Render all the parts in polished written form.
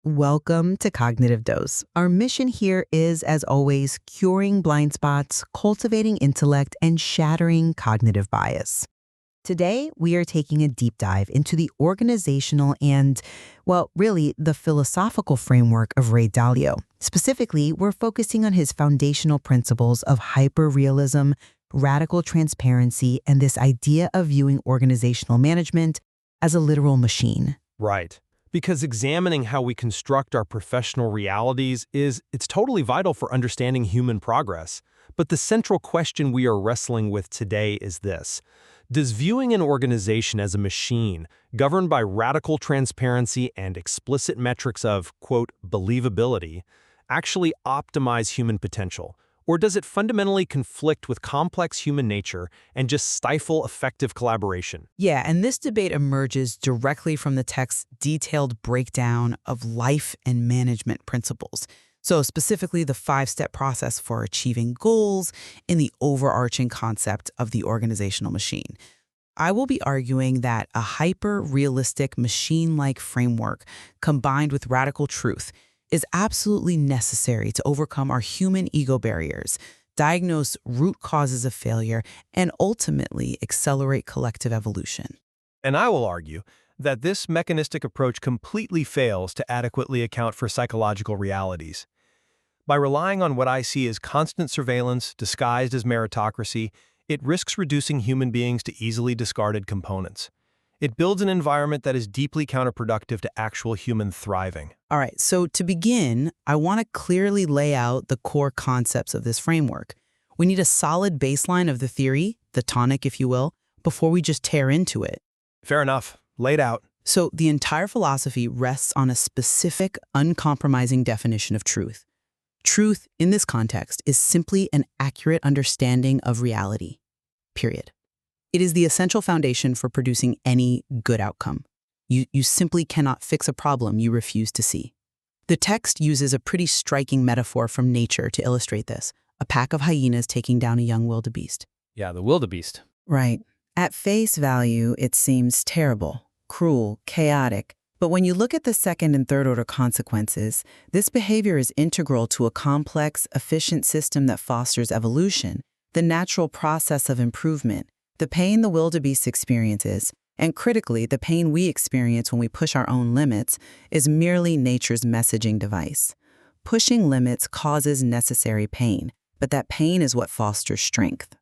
Welcome to Cognitive Dose. Our mission here is, as always, curing blind spots, cultivating intellect, and shattering cognitive bias. Today, we are taking a deep dive into the organizational and, well, really, the philosophical framework of Ray Dalio. Specifically, we're focusing on his foundational principles of hyperrealism, radical transparency, and this idea of viewing organizational management as a literal machine. Right. Because examining how we construct our professional realities it's totally vital for understanding human progress. But the central question we are wrestling with today is this. Does viewing an organization as a machine, governed by radical transparency and explicit metrics of, quote, believability, actually optimize human potential? Or does it fundamentally conflict with complex human nature and just stifle effective collaboration? Yeah, and this debate emerges directly from the text's detailed breakdown of life and management principles. So specifically the five-step process for achieving goals in the overarching concept of the organizational machine. I will be arguing that a hyper-realistic machine-like framework combined with radical truth is absolutely necessary to overcome our human ego barriers, diagnose root causes of failure, and ultimately accelerate collective evolution. And I will argue that this mechanistic approach completely fails to adequately account for psychological realities. By relying on what I see as constant surveillance disguised as meritocracy, it risks reducing human beings to easily discarded components. It builds an environment that is deeply counterproductive to actual human thriving. All right, so to begin, I want to clearly lay out the core concepts of this framework. We need a solid baseline of the theory, the tonic, if you will, before we just tear into it. Fair enough. Laid out. So the entire philosophy rests on a specific, uncompromising definition of truth. Truth, in this context, is simply an accurate understanding of reality. Period. It is the essential foundation for producing any good outcome. You simply cannot fix a problem you refuse to see. The text uses a pretty striking metaphor from nature to illustrate this, a pack of hyenas taking down a young wildebeest. Yeah, the wildebeest. Right. At face value, it seems terrible, cruel, chaotic. But when you look at the second and third order consequences, this behavior is integral to a complex, efficient system that fosters evolution, the natural process of improvement. The pain the wildebeest experiences, and critically, the pain we experience when we push our own limits, is merely nature's messaging device. Pushing limits causes necessary pain, but that pain is what fosters strength.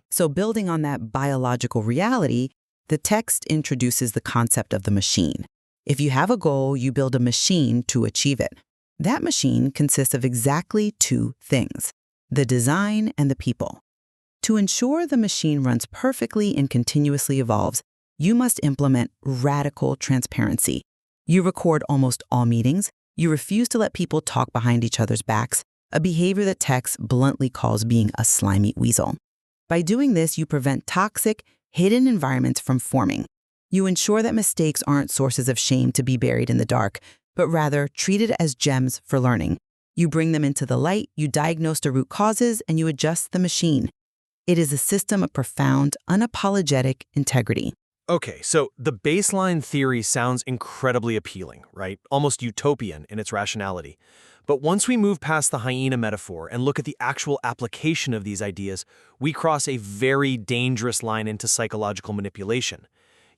So building on that biological reality, the text introduces the concept of the machine. If you have a goal, you build a machine to achieve it. That machine consists of exactly two things: the design and the people. To ensure the machine runs perfectly and continuously evolves, you must implement radical transparency. You record almost all meetings. You refuse to let people talk behind each other's backs, a behavior that text bluntly calls being a slimy weasel. By doing this, you prevent toxic, hidden environments from forming. You ensure that mistakes aren't sources of shame to be buried in the dark, but rather treated as gems for learning. You bring them into the light, you diagnose the root causes, and you adjust the machine. It is a system of profound, unapologetic integrity. Okay, so the baseline theory sounds incredibly appealing, right? Almost utopian in its rationality. But once we move past the hyena metaphor and look at the actual application of these ideas, we cross a very dangerous line into psychological manipulation.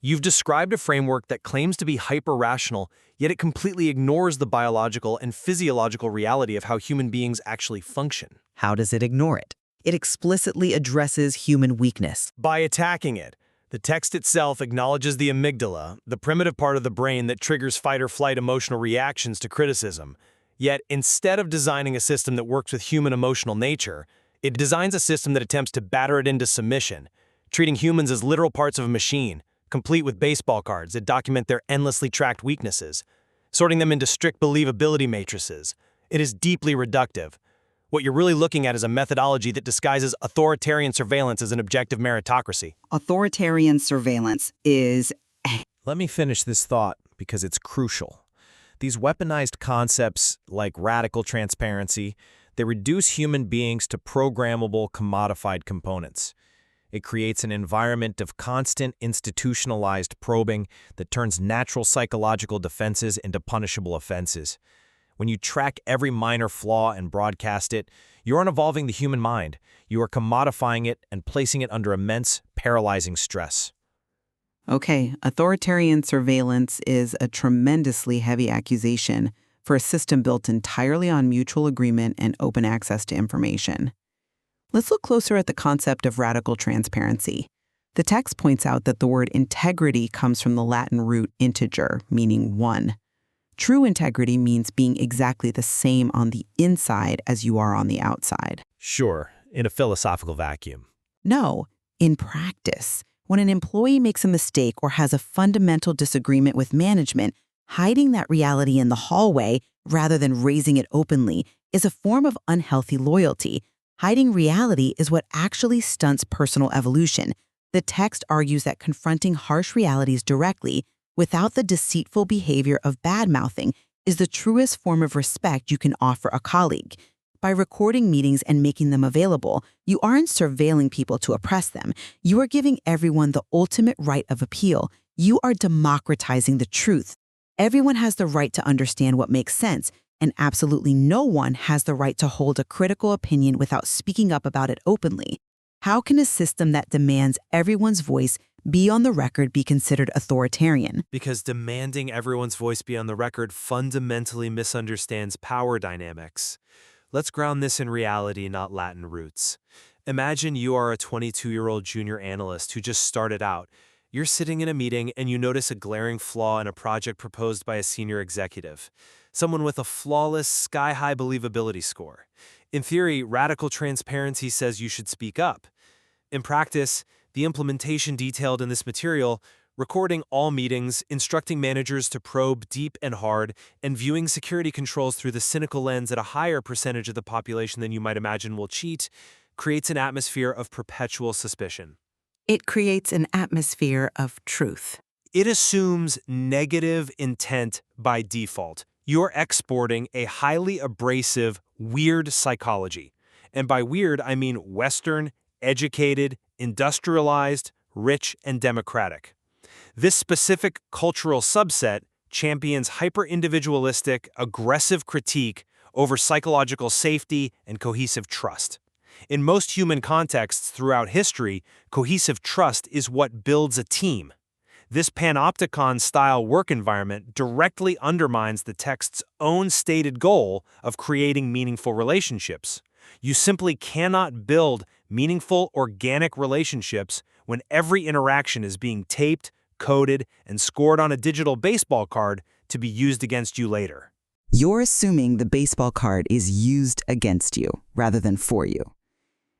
You've described a framework that claims to be hyper-rational, yet it completely ignores the biological and physiological reality of how human beings actually function. How does it ignore it? It explicitly addresses human weakness. By attacking it. The text itself acknowledges the amygdala, the primitive part of the brain that triggers fight-or-flight emotional reactions to criticism. Yet, instead of designing a system that works with human emotional nature, it designs a system that attempts to batter it into submission, treating humans as literal parts of a machine, complete with baseball cards that document their endlessly tracked weaknesses, sorting them into strict believability matrices. It is deeply reductive. What you're really looking at is a methodology that disguises authoritarian surveillance as an objective meritocracy. Authoritarian surveillance is... Let me finish this thought because it's crucial. These weaponized concepts like radical transparency, they reduce human beings to programmable, commodified components. It creates an environment of constant institutionalized probing that turns natural psychological defenses into punishable offenses. When you track every minor flaw and broadcast it, you aren't evolving the human mind. You are commodifying it and placing it under immense, paralyzing stress. Okay, authoritarian surveillance is a tremendously heavy accusation for a system built entirely on mutual agreement and open access to information. Let's look closer at the concept of radical transparency. The text points out that the word integrity comes from the Latin root integer, meaning one. True integrity means being exactly the same on the inside as you are on the outside. Sure, in a philosophical vacuum. No, in practice. When an employee makes a mistake or has a fundamental disagreement with management, hiding that reality in the hallway rather than raising it openly is a form of unhealthy loyalty. Hiding reality is what actually stunts personal evolution. The text argues that confronting harsh realities directly, without the deceitful behavior of bad-mouthing, is the truest form of respect you can offer a colleague. By recording meetings and making them available, you aren't surveilling people to oppress them. You are giving everyone the ultimate right of appeal. You are democratizing the truth. Everyone has the right to understand what makes sense, and absolutely no one has the right to hold a critical opinion without speaking up about it openly. How can a system that demands everyone's voice be on the record be considered authoritarian? Because demanding everyone's voice be on the record fundamentally misunderstands power dynamics. Let's ground this in reality, not Latin roots. Imagine you are a 22-year-old junior analyst who just started out. You're sitting in a meeting and you notice a glaring flaw in a project proposed by a senior executive, someone with a flawless, sky-high believability score. In theory, radical transparency says you should speak up. In practice, the implementation detailed in this material, recording all meetings, instructing managers to probe deep and hard, and viewing security controls through the cynical lens at a higher percentage of the population than you might imagine will cheat, creates an atmosphere of perpetual suspicion. It creates an atmosphere of truth. It assumes negative intent by default. You're exporting a highly abrasive, weird psychology. And by weird, I mean Western, educated, industrialized, rich, and democratic. This specific cultural subset champions hyper-individualistic, aggressive critique over psychological safety and cohesive trust. In most human contexts throughout history, cohesive trust is what builds a team. This panopticon-style work environment directly undermines the text's own stated goal of creating meaningful relationships. You simply cannot build meaningful, organic relationships when every interaction is being taped, coded, and scored on a digital baseball card to be used against you later. You're assuming the baseball card is used against you rather than for you.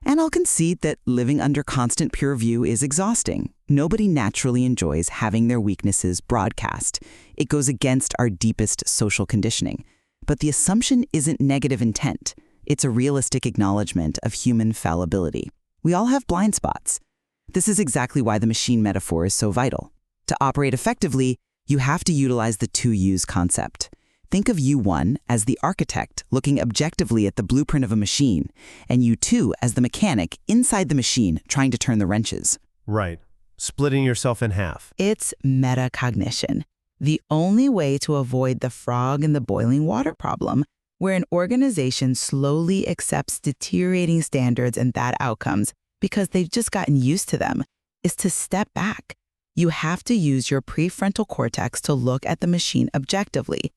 And I'll concede that living under constant peer review is exhausting. Nobody naturally enjoys having their weaknesses broadcast. It goes against our deepest social conditioning. But the assumption isn't negative intent. It's a realistic acknowledgement of human fallibility. We all have blind spots. This is exactly why the machine metaphor is so vital. To operate effectively, you have to utilize the two U's concept. Think of U1 as the architect looking objectively at the blueprint of a machine, and U2 as the mechanic inside the machine trying to turn the wrenches. Right. Splitting yourself in half. It's metacognition, the only way to avoid the frog in the boiling water problem, where an organization slowly accepts deteriorating standards and bad outcomes because they've just gotten used to them, is to step back. You have to use your prefrontal cortex to look at the machine objectively.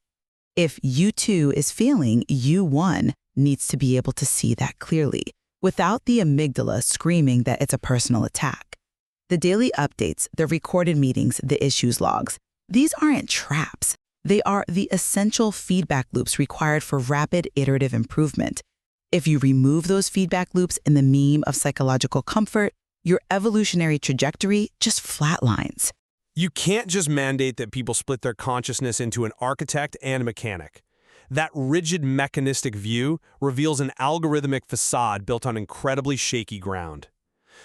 If U2 is failing, U1 needs to be able to see that clearly, without the amygdala screaming that it's a personal attack. The daily updates, the recorded meetings, the issues logs, these aren't traps. They are the essential feedback loops required for rapid iterative improvement. If you remove those feedback loops in the meme of psychological comfort, your evolutionary trajectory just flatlines. You can't just mandate that people split their consciousness into an architect and a mechanic. That rigid mechanistic view reveals an algorithmic façade built on incredibly shaky ground.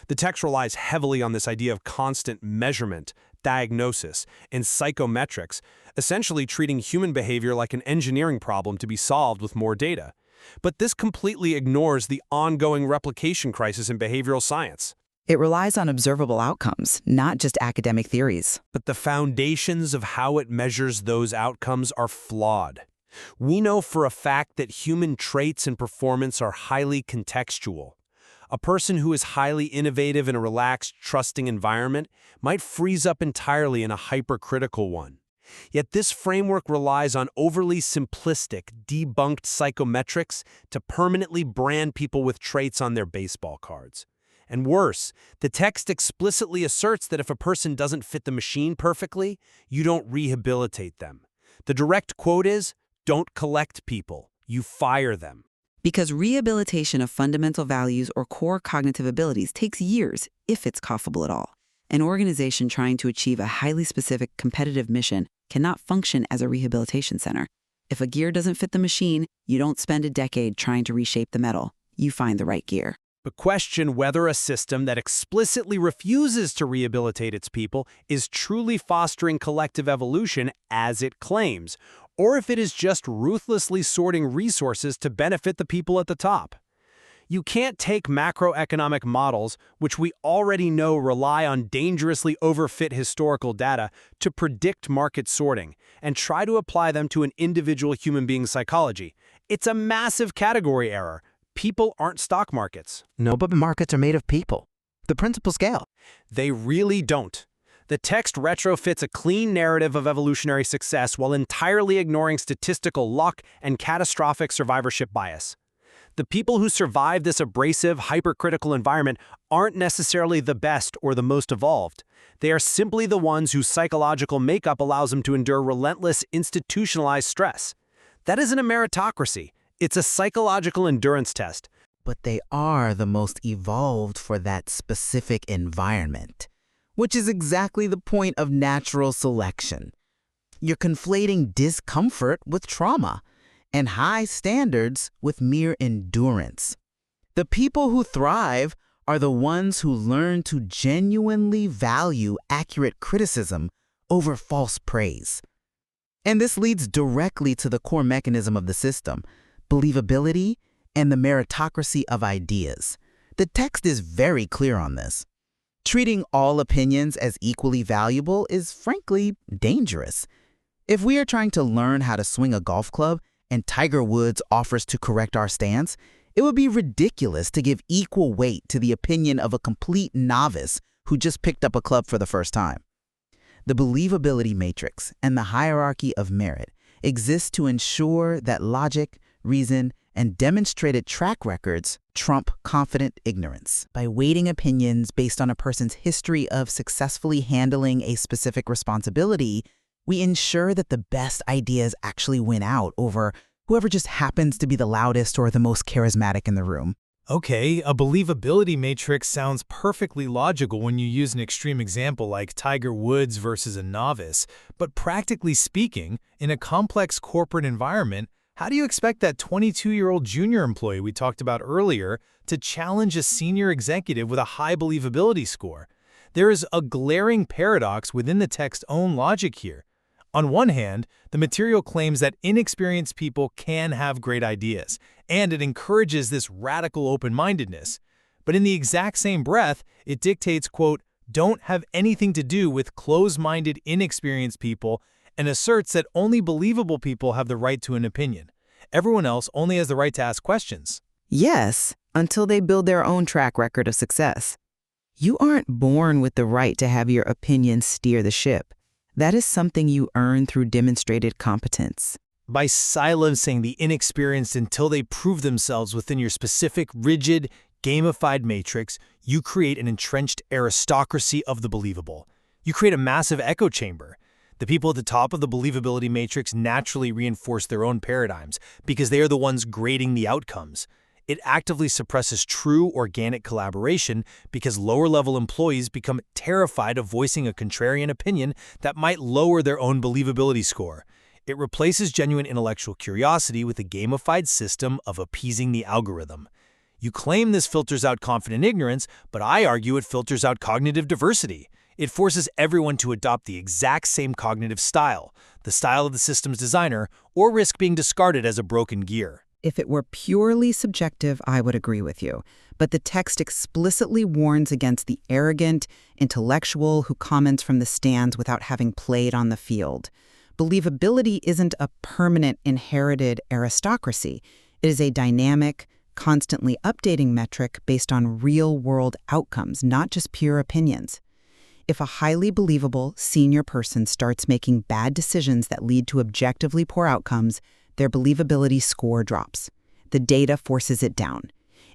The text relies heavily on this idea of constant measurement, diagnosis, and psychometrics, essentially treating human behavior like an engineering problem to be solved with more data. But this completely ignores the ongoing replication crisis in behavioral science. It relies on observable outcomes, not just academic theories. But the foundations of how it measures those outcomes are flawed. We know for a fact that human traits and performance are highly contextual. A person who is highly innovative in a relaxed, trusting environment might freeze up entirely in a hypercritical one. Yet this framework relies on overly simplistic, debunked psychometrics to permanently brand people with traits on their baseball cards. And worse, the text explicitly asserts that if a person doesn't fit the machine perfectly, you don't rehabilitate them. The direct quote is, "Don't collect people, you fire them." Because rehabilitation of fundamental values or core cognitive abilities takes years, if it's cofable at all. An organization trying to achieve a highly specific competitive mission cannot function as a rehabilitation center. If a gear doesn't fit the machine, you don't spend a decade trying to reshape the metal. You find the right gear. But question whether a system that explicitly refuses to rehabilitate its people is truly fostering collective evolution as it claims, or if it is just ruthlessly sorting resources to benefit the people at the top. You can't take macroeconomic models, which we already know rely on dangerously overfit historical data, to predict market sorting, and try to apply them to an individual human being's psychology. It's a massive category error. People aren't stock markets. No, but markets are made of people. The principles scale. They really don't. The text retrofits a clean narrative of evolutionary success while entirely ignoring statistical luck and catastrophic survivorship bias. The people who survive this abrasive, hypercritical environment aren't necessarily the best or the most evolved. They are simply the ones whose psychological makeup allows them to endure relentless, institutionalized stress. That isn't a meritocracy. It's a psychological endurance test. But they are the most evolved for that specific environment, which is exactly the point of natural selection. You're conflating discomfort with trauma and high standards with mere endurance. The people who thrive are the ones who learn to genuinely value accurate criticism over false praise. And this leads directly to the core mechanism of the system, believability and the meritocracy of ideas. The text is very clear on this. Treating all opinions as equally valuable is frankly dangerous. If we are trying to learn how to swing a golf club and Tiger Woods offers to correct our stance, it would be ridiculous to give equal weight to the opinion of a complete novice who just picked up a club for the first time. The believability matrix and the hierarchy of merit exist to ensure that logic, reason, and demonstrated track records trump confident ignorance. By weighting opinions based on a person's history of successfully handling a specific responsibility, we ensure that the best ideas actually win out over whoever just happens to be the loudest or the most charismatic in the room. Okay, a believability matrix sounds perfectly logical when you use an extreme example like Tiger Woods versus a novice. But practically speaking, in a complex corporate environment, how do you expect that 22-year-old junior employee we talked about earlier to challenge a senior executive with a high believability score? There is a glaring paradox within the text's own logic here. On one hand, the material claims that inexperienced people can have great ideas, and it encourages this radical open-mindedness. But in the exact same breath, it dictates, quote, "Don't have anything to do with closed-minded, inexperienced people," and asserts that only believable people have the right to an opinion. Everyone else only has the right to ask questions. Yes, until they build their own track record of success. You aren't born with the right to have your opinion steer the ship. That is something you earn through demonstrated competence. By silencing the inexperienced until they prove themselves within your specific, rigid, gamified matrix, you create an entrenched aristocracy of the believable. You create a massive echo chamber. The people at the top of the believability matrix naturally reinforce their own paradigms because they are the ones grading the outcomes. It actively suppresses true organic collaboration because lower-level employees become terrified of voicing a contrarian opinion that might lower their own believability score. It replaces genuine intellectual curiosity with a gamified system of appeasing the algorithm. You claim this filters out confident ignorance, but I argue it filters out cognitive diversity. It forces everyone to adopt the exact same cognitive style, the style of the system's designer, or risk being discarded as a broken gear. If it were purely subjective, I would agree with you. But the text explicitly warns against the arrogant intellectual who comments from the stands without having played on the field. Believability isn't a permanent inherited aristocracy. It is a dynamic, constantly updating metric based on real-world outcomes, not just pure opinions. If a highly believable senior person starts making bad decisions that lead to objectively poor outcomes, their believability score drops. The data forces it down.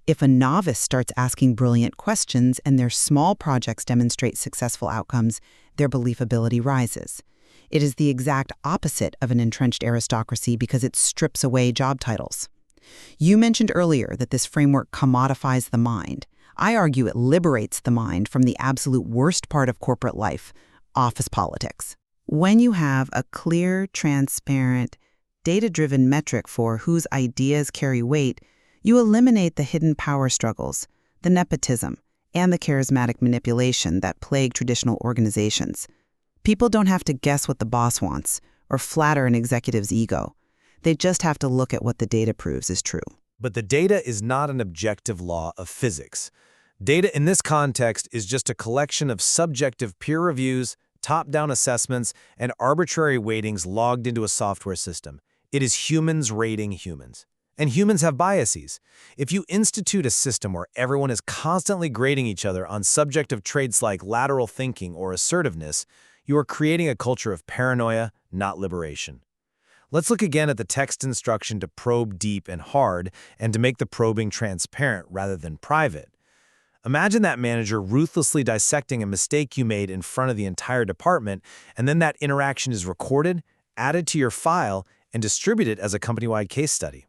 If a novice starts asking brilliant questions and their small projects demonstrate successful outcomes, their believability rises. It is the exact opposite of an entrenched aristocracy because it strips away job titles. You mentioned earlier that this framework commodifies the mind. I argue it liberates the mind from the absolute worst part of corporate life, office politics. When you have a clear, transparent, data-driven metric for whose ideas carry weight, you eliminate the hidden power struggles, the nepotism, and the charismatic manipulation that plague traditional organizations. People don't have to guess what the boss wants or flatter an executive's ego. They just have to look at what the data proves is true. But the data is not an objective law of physics. Data in this context is just a collection of subjective peer reviews, top-down assessments, and arbitrary weightings logged into a software system. It is humans rating humans. And humans have biases. If you institute a system where everyone is constantly grading each other on subjective traits like lateral thinking or assertiveness, you are creating a culture of paranoia, not liberation. Let's look again at the text instruction to probe deep and hard and to make the probing transparent rather than private. Imagine that manager ruthlessly dissecting a mistake you made in front of the entire department, and then that interaction is recorded, added to your file, and distributed as a company-wide case study.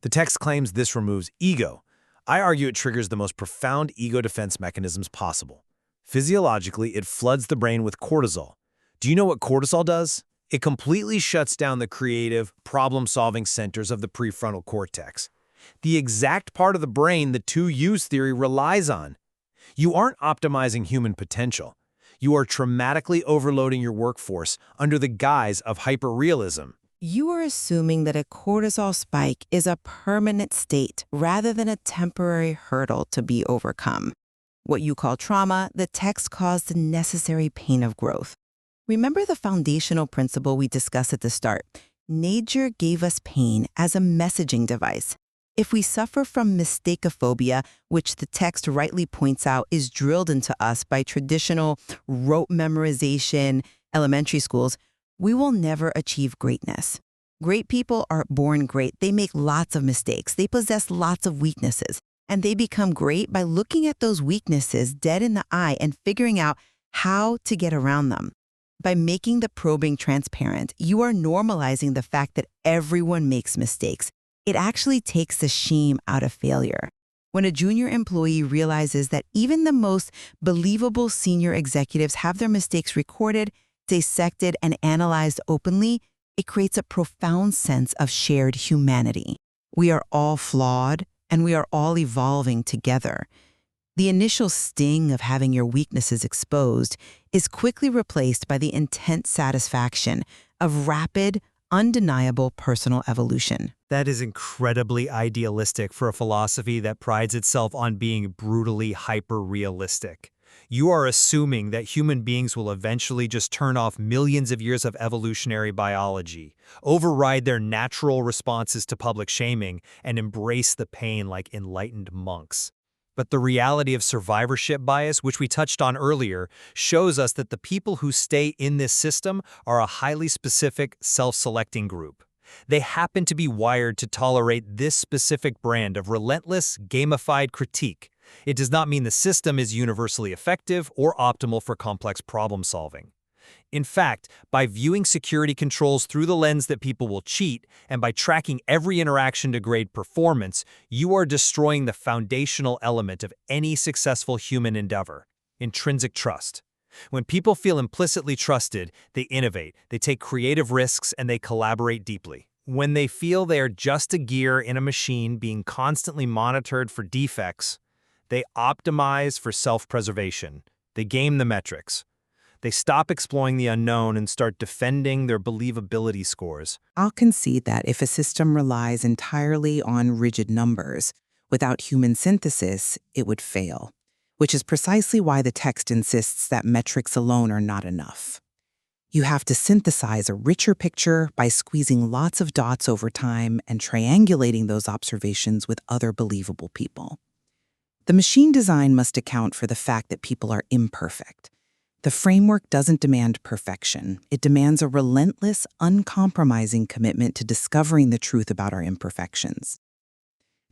The text claims this removes ego. I argue it triggers the most profound ego defense mechanisms possible. Physiologically, it floods the brain with cortisol. Do you know what cortisol does? It completely shuts down the creative, problem-solving centers of the prefrontal cortex, the exact part of the brain the two-use theory relies on. You aren't optimizing human potential. You are traumatically overloading your workforce under the guise of hyperrealism. You are assuming that a cortisol spike is a permanent state rather than a temporary hurdle to be overcome. What you call trauma, the text calls the necessary pain of growth. Remember the foundational principle we discussed at the start. Nature gave us pain as a messaging device. If we suffer from mistakeophobia, which the text rightly points out is drilled into us by traditional rote memorization, elementary schools, we will never achieve greatness. Great people are born great. They make lots of mistakes. They possess lots of weaknesses. And they become great by looking at those weaknesses dead in the eye and figuring out how to get around them. By making the probing transparent, you are normalizing the fact that everyone makes mistakes. It actually takes the shame out of failure. When a junior employee realizes that even the most believable senior executives have their mistakes recorded, dissected, and analyzed openly, it creates a profound sense of shared humanity. We are all flawed, and we are all evolving together. The initial sting of having your weaknesses exposed is quickly replaced by the intense satisfaction of rapid, undeniable personal evolution. That is incredibly idealistic for a philosophy that prides itself on being brutally hyper-realistic. You are assuming that human beings will eventually just turn off millions of years of evolutionary biology, override their natural responses to public shaming, and embrace the pain like enlightened monks. But the reality of survivorship bias, which we touched on earlier, shows us that the people who stay in this system are a highly specific, self-selecting group. They happen to be wired to tolerate this specific brand of relentless, gamified critique. It does not mean the system is universally effective or optimal for complex problem solving. In fact, by viewing security controls through the lens that people will cheat, and by tracking every interaction to grade performance, you are destroying the foundational element of any successful human endeavor: intrinsic trust. When people feel implicitly trusted, they innovate, they take creative risks, and they collaborate deeply. When they feel they are just a gear in a machine being constantly monitored for defects, they optimize for self-preservation. They game the metrics. They stop exploring the unknown and start defending their believability scores. I'll concede that if a system relies entirely on rigid numbers, without human synthesis, it would fail, which is precisely why the text insists that metrics alone are not enough. You have to synthesize a richer picture by squeezing lots of dots over time and triangulating those observations with other believable people. The machine design must account for the fact that people are imperfect. The framework doesn't demand perfection. It demands a relentless, uncompromising commitment to discovering the truth about our imperfections.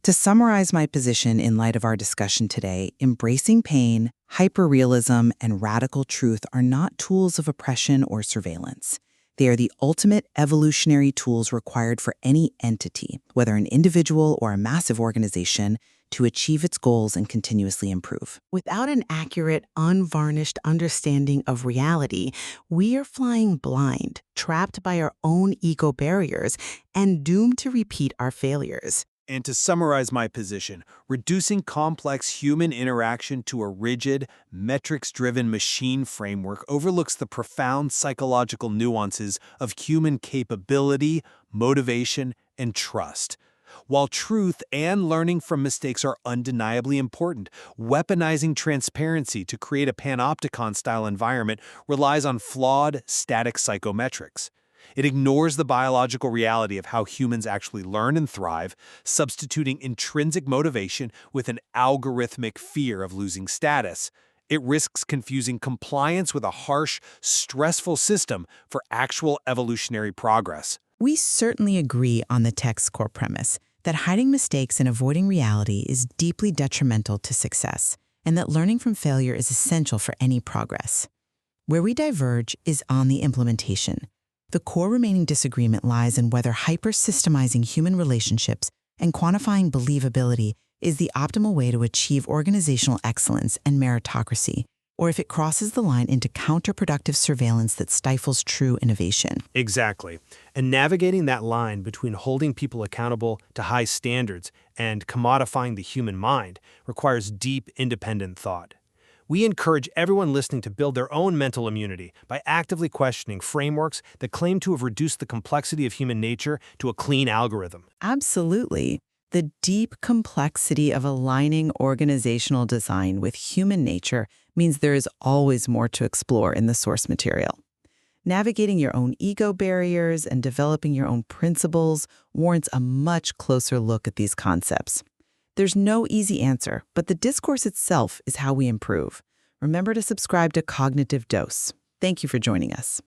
To summarize my position in light of our discussion today, embracing pain, hyperrealism, and radical truth are not tools of oppression or surveillance. They are the ultimate evolutionary tools required for any entity, whether an individual or a massive organization, to achieve its goals and continuously improve. Without an accurate, unvarnished understanding of reality, we are flying blind, trapped by our own ego barriers, and doomed to repeat our failures. And to summarize my position, reducing complex human interaction to a rigid, metrics-driven machine framework overlooks the profound psychological nuances of human capability, motivation, and trust. While truth and learning from mistakes are undeniably important, weaponizing transparency to create a panopticon-style environment relies on flawed, static psychometrics. It ignores the biological reality of how humans actually learn and thrive, substituting intrinsic motivation with an algorithmic fear of losing status. It risks confusing compliance with a harsh, stressful system for actual evolutionary progress. We certainly agree on the text's core premise that hiding mistakes and avoiding reality is deeply detrimental to success, and that learning from failure is essential for any progress. Where we diverge is on the implementation. The core remaining disagreement lies in whether hyper-systemizing human relationships and quantifying believability is the optimal way to achieve organizational excellence and meritocracy, or if it crosses the line into counterproductive surveillance that stifles true innovation. Exactly. And navigating that line between holding people accountable to high standards and commodifying the human mind requires deep, independent thought. We encourage everyone listening to build their own mental immunity by actively questioning frameworks that claim to have reduced the complexity of human nature to a clean algorithm. Absolutely. The deep complexity of aligning organizational design with human nature means there is always more to explore in the source material. Navigating your own ego barriers and developing your own principles warrants a much closer look at these concepts. There's no easy answer, but the discourse itself is how we improve. Remember to subscribe to Cognitive Dose. Thank you for joining us.